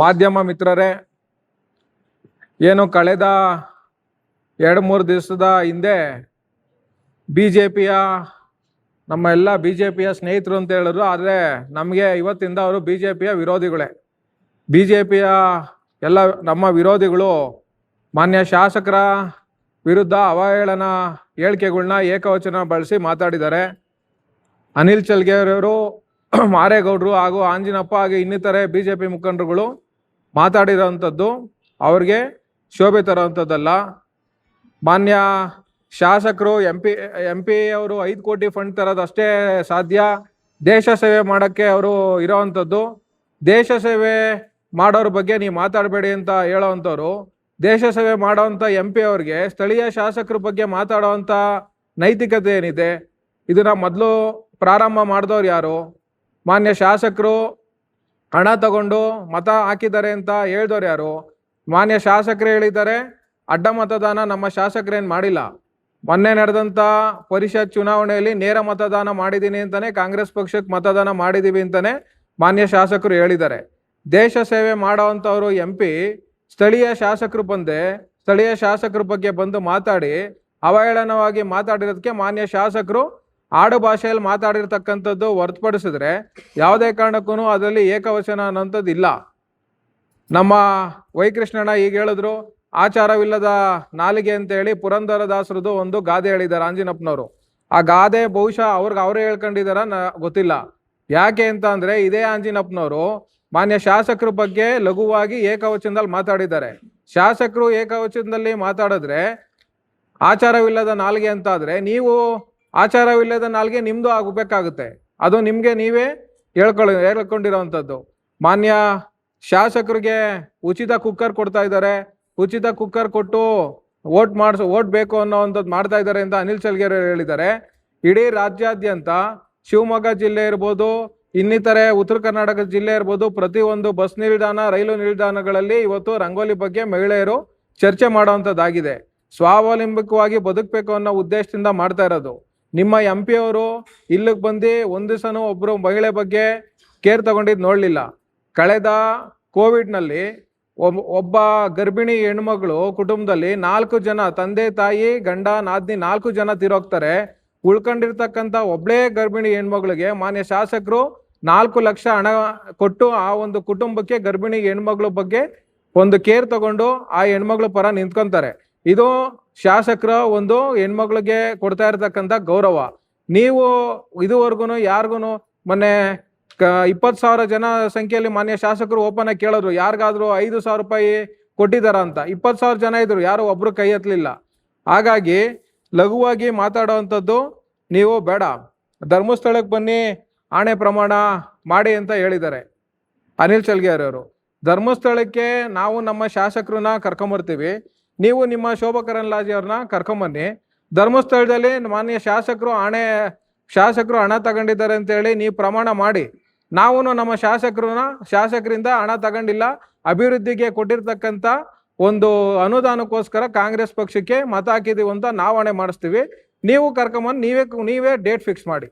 ಮಾಧ್ಯಮ ಮಿತ್ರರೇ, ಏನು ಕಳೆದ 2-3 ದಿವಸದ ಹಿಂದೆ ಬಿಜೆಪಿಯ ನಮ್ಮ ಎಲ್ಲ ಬಿಜೆಪಿಯ ಸ್ನೇಹಿತರು ಅಂತ ಹೇಳಿದ್ರು. ಆದರೆ ನಮಗೆ ಇವತ್ತಿಂದ ಅವರು ಬಿಜೆಪಿಯ ವಿರೋಧಿಗಳೇ. ಬಿಜೆಪಿಯ ಎಲ್ಲ ನಮ್ಮ ವಿರೋಧಿಗಳು ಮಾನ್ಯ ಶಾಸಕರ ವಿರುದ್ಧ ಅವಹೇಳನ ಹೇಳಿಕೆಗಳನ್ನ ಏಕವಚನ ಬಳಸಿ ಮಾತಾಡಿದ್ದಾರೆ. ಅನಿಲ್ ಚಲ್ಗೇರವರು, ಮಾರೇಗೌಡರು ಹಾಗೂ ಆಂಜಿನಪ್ಪ ಹಾಗೆ ಇನ್ನಿತರೆ ಬಿಜೆಪಿ ಮುಖಂಡರುಗಳು ಮಾತಾಡಿರೋವಂಥದ್ದು ಅವ್ರಿಗೆ ಶೋಭೆ ತರೋವಂಥದ್ದಲ್ಲ. ಮಾನ್ಯ ಶಾಸಕರು ಎಂ ಪಿ ಅವರು 5 ಕೋಟಿ ಫಂಡ್ ತರೋದಷ್ಟೇ ಸಾಧ್ಯ. ದೇಶ ಸೇವೆ ಮಾಡೋಕ್ಕೆ ಅವರು ಇರೋವಂಥದ್ದು. ದೇಶ ಸೇವೆ ಮಾಡೋರ ಬಗ್ಗೆ ನೀವು ಮಾತಾಡಬೇಡಿ ಅಂತ ಹೇಳೋವಂಥವ್ರು, ದೇಶ ಸೇವೆ ಮಾಡೋವಂಥ MP ಅವ್ರಿಗೆ ಸ್ಥಳೀಯ ಶಾಸಕರ ಬಗ್ಗೆ ಮಾತಾಡೋವಂಥ ನೈತಿಕತೆ ಏನಿದೆ? ಇದನ್ನ ಮೊದಲು ಪ್ರಾರಂಭ ಮಾಡಿದವ್ರು ಯಾರು? ಮಾನ್ಯ ಶಾಸಕರು ಹಣ ತಗೊಂಡು ಮತ ಹಾಕಿದ್ದಾರೆ ಅಂತ ಹೇಳ್ದವ್ರು ಯಾರು? ಮಾನ್ಯ ಶಾಸಕರು ಹೇಳಿದ್ದಾರೆ ಅಡ್ಡ ಮತದಾನ ನಮ್ಮ ಶಾಸಕರೇನು ಮಾಡಿಲ್ಲ. ಮೊನ್ನೆ ನಡೆದಂಥ ಪರಿಷತ್ ಚುನಾವಣೆಯಲ್ಲಿ ನೇರ ಮತದಾನ ಮಾಡಿದ್ದೀನಿ ಅಂತಾನೆ, ಕಾಂಗ್ರೆಸ್ ಪಕ್ಷಕ್ಕೆ ಮತದಾನ ಮಾಡಿದ್ದೀವಿ ಅಂತಾನೆ ಮಾನ್ಯ ಶಾಸಕರು ಹೇಳಿದ್ದಾರೆ. ದೇಶ ಸೇವೆ ಮಾಡೋವಂಥವ್ರು MP ಸ್ಥಳೀಯ ಶಾಸಕರ ಬಗ್ಗೆ ಬಂದು ಮಾತಾಡಿ ಅವಹೇಳನವಾಗಿ ಮಾತಾಡಿರೋದಕ್ಕೆ ಮಾನ್ಯ ಶಾಸಕರು ಆಡು ಭಾಷೆಯಲ್ಲಿ ಮಾತಾಡಿರ್ತಕ್ಕಂಥದ್ದು ಹೊರತುಪಡಿಸಿದ್ರೆ ಯಾವುದೇ ಕಾರಣಕ್ಕೂ ಅದರಲ್ಲಿ ಏಕವಚನ ಅನ್ನೋಂಥದ್ದು ಇಲ್ಲ. ನಮ್ಮ ವೈಕೃಷ್ಣಣ್ಣ ಈಗ ಹೇಳಿದ್ರು, ಆಚಾರವಿಲ್ಲದ ನಾಲಿಗೆ ಅಂತ ಹೇಳಿ ಪುರಂದರದಾಸರದು ಒಂದು ಗಾದೆ ಹೇಳಿದ್ದಾರೆ ಆಂಜಿನಪ್ಪನವರು. ಆ ಗಾದೆ ಬಹುಶಃ ಅವರೇ ಹೇಳ್ಕೊಂಡಿದಾರ ಗೊತ್ತಿಲ್ಲ. ಯಾಕೆ ಅಂತ ಅಂದ್ರೆ, ಇದೇ ಆಂಜಿನಪ್ಪನವರು ಮಾನ್ಯ ಶಾಸಕರ ಬಗ್ಗೆ ಲಘುವಾಗಿ ಏಕವಚನದಲ್ಲಿ ಮಾತಾಡಿದ್ದಾರೆ. ಶಾಸಕರು ಏಕವಚನದಲ್ಲಿ ಮಾತಾಡಿದ್ರೆ ಆಚಾರವಿಲ್ಲದ ನಾಲಿಗೆ ಅಂತ ಆದ್ರೆ, ನೀವು ಆಚಾರವಿಲ್ಲದ ನಾಲಿಗೆ ನಿಮ್ದು ಆಗಬೇಕಾಗುತ್ತೆ. ಅದು ನಿಮ್ಗೆ ನೀವೇ ಹೇಳ್ಕೊಂಡಿರೋವಂಥದ್ದು. ಮಾನ್ಯ ಶಾಸಕರಿಗೆ ಉಚಿತ ಕುಕ್ಕರ್ ಕೊಡ್ತಾ ಇದ್ದಾರೆ. ಉಚಿತ ಕುಕ್ಕರ್ ಕೊಟ್ಟು ಓಟ್ ಬೇಕು ಅನ್ನೋವಂಥದ್ದು ಮಾಡ್ತಾ ಇದ್ದಾರೆ ಅಂತ ಅನಿಲ್ ಚಲ್ಗೇರಿ ಹೇಳಿದ್ದಾರೆ. ಇಡೀ ರಾಜ್ಯಾದ್ಯಂತ ಶಿವಮೊಗ್ಗ ಜಿಲ್ಲೆ ಇರ್ಬೋದು, ಇನ್ನಿತರೆ ಉತ್ತರ ಕರ್ನಾಟಕ ಜಿಲ್ಲೆ ಇರ್ಬೋದು, ಪ್ರತಿಯೊಂದು ಬಸ್ ನಿಲ್ದಾಣ, ರೈಲು ನಿಲ್ದಾಣಗಳಲ್ಲಿ ಇವತ್ತು ರಂಗೋಲಿ ಬಗ್ಗೆ ಮಹಿಳೆಯರು ಚರ್ಚೆ ಮಾಡುವಂಥದ್ದಾಗಿದೆ. ಸ್ವಾವಲಂಬಿಕವಾಗಿ ಬದುಕಬೇಕು ಅನ್ನೋ ಉದ್ದೇಶದಿಂದ ಮಾಡ್ತಾ ಇರೋದು. ನಿಮ್ಮ MP ಅವರು ಇಲ್ಲಿಗೆ ಬಂದು ಒಂದು ದಿವಸನೂ ಒಬ್ಬರು ಮಹಿಳೆ ಬಗ್ಗೆ ಕೇರ್ ತಗೊಂಡಿದ್ದು ನೋಡಲಿಲ್ಲ. ಕಳೆದ ಕೋವಿಡ್ನಲ್ಲಿ ಒಬ್ಬ ಗರ್ಭಿಣಿ ಹೆಣ್ಮಗಳು ಕುಟುಂಬದಲ್ಲಿ 4 ಜನ, ತಂದೆ ತಾಯಿ ಗಂಡ ನಾದ್ನಿ 4 ಜನ ತೀರೋಗ್ತಾರೆ. ಉಳ್ಕೊಂಡಿರ್ತಕ್ಕಂಥ ಒಬ್ಬಳೇ ಗರ್ಭಿಣಿ ಹೆಣ್ಮಗಳಿಗೆ ಮಾನ್ಯ ಶಾಸಕರು 4 ಲಕ್ಷ ಹಣ ಕೊಟ್ಟು ಆ ಒಂದು ಕುಟುಂಬಕ್ಕೆ ಗರ್ಭಿಣಿ ಹೆಣ್ಮಗಳ ಬಗ್ಗೆ ಒಂದು ಕೇರ್ ತಗೊಂಡು ಆ ಹೆಣ್ಮಗಳ ಪರ ನಿಂತ್ಕೊಂತಾರೆ. ಇದು ಶಾಸಕರ ಒಂದು ಹೆಣ್ಮಗಳಿಗೆ ಕೊಡ್ತಾ ಇರ್ತಕ್ಕಂಥ ಗೌರವ. ನೀವು ಇದುವರೆಗೂ ಯಾರಿಗೂ ಮೊನ್ನೆ 20,000 ಜನ ಸಂಖ್ಯೆಯಲ್ಲಿ ಮಾನ್ಯ ಶಾಸಕರು ಓಪನ್ ಆಗಿ ಕೇಳಿದ್ರು, ಯಾರಿಗಾದ್ರೂ 5,000 ರೂಪಾಯಿ ಕೊಟ್ಟಿದಾರ ಅಂತ. 20,000 ಜನ ಇದ್ರು, ಯಾರು ಒಬ್ರು ಕೈ ಎತ್ತಲಿಲ್ಲ. ಹಾಗಾಗಿ ಲಘುವಾಗಿ ಮಾತಾಡೋವಂಥದ್ದು ನೀವು ಬೇಡ. ಧರ್ಮಸ್ಥಳಕ್ಕೆ ಬನ್ನಿ, ಆಣೆ ಪ್ರಮಾಣ ಮಾಡಿ ಅಂತ ಹೇಳಿದ್ದಾರೆ ಅನಿಲ್ ಚಲ್ಗೇರಿ ಅವರು. ಧರ್ಮಸ್ಥಳಕ್ಕೆ ನಾವು ನಮ್ಮ ಶಾಸಕರನ್ನ ಕರ್ಕೊಂಬರ್ತೀವಿ, ನೀವು ನಿಮ್ಮ ಶೋಭಾ ಕರಂದ್ಲಾಜೆ ಅವ್ರನ್ನ ಕರ್ಕೊಂಬನ್ನಿ. ಧರ್ಮಸ್ಥಳದಲ್ಲಿ ಮಾನ್ಯ ಶಾಸಕರು ಹಣ ತಗೊಂಡಿದ್ದಾರೆ ಅಂತೇಳಿ ನೀವು ಪ್ರಮಾಣ ಮಾಡಿ. ನಾವು ನಮ್ಮ ಶಾಸಕರಿಂದ ಹಣ ತಗೊಂಡಿಲ್ಲ, ಅಭಿವೃದ್ಧಿಗೆ ಕೊಟ್ಟಿರ್ತಕ್ಕಂಥ ಒಂದು ಅನುದಾನಕ್ಕೋಸ್ಕರ ಕಾಂಗ್ರೆಸ್ ಪಕ್ಷಕ್ಕೆ ಮತ ಹಾಕಿದೀವಿ ಅಂತ ನಾವು ಹಣೆ ಮಾಡಿಸ್ತೀವಿ. ನೀವು ಕರ್ಕೊಂಬಂದು ನೀವೇ ಡೇಟ್ ಫಿಕ್ಸ್ ಮಾಡಿ.